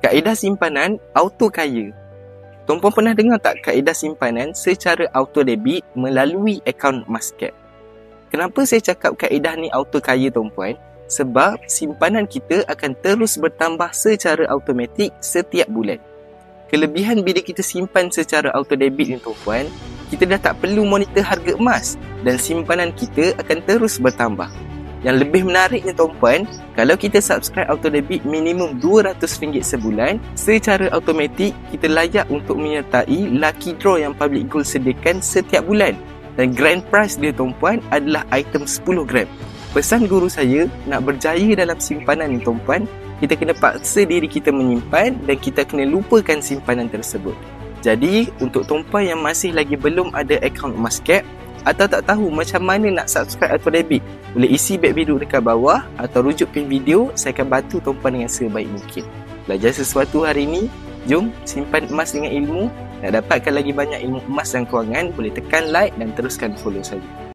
Kaedah simpanan auto kaya. Tuan-puan pernah dengar tak kaedah simpanan secara auto debit melalui akaun Emascap? Kenapa saya cakap kaedah ni auto kaya, tuan-puan? Sebab simpanan kita akan terus bertambah secara automatik setiap bulan. Kelebihan bila kita simpan secara auto debit ni, tuan-puan, kita dah tak perlu monitor harga emas dan simpanan kita akan terus bertambah. Yang lebih menariknya, tuan-puan, kalau kita subscribe auto debit minimum RM200 sebulan, secara automatik kita layak untuk menyertai lucky draw yang Public Gold sediakan setiap bulan. Dan grand prize dia, tuan-puan, adalah item 10 gram. Pesan guru saya, nak berjaya dalam simpanan ni, tuan-puan, kita kena paksa diri kita menyimpan dan kita kena lupakan simpanan tersebut. Jadi, untuk tuan-puan yang masih lagi belum ada akaun Emascap atau tak tahu macam mana nak subscribe auto debit, boleh isi bet biru dekat bawah atau rujuk pin video. Saya akan bantu tuan-puan dengan sebaik mungkin. Belajar sesuatu hari ini, jom simpan emas dengan ilmu. Nak dapatkan lagi banyak ilmu emas dan kewangan, boleh tekan like dan teruskan follow saya.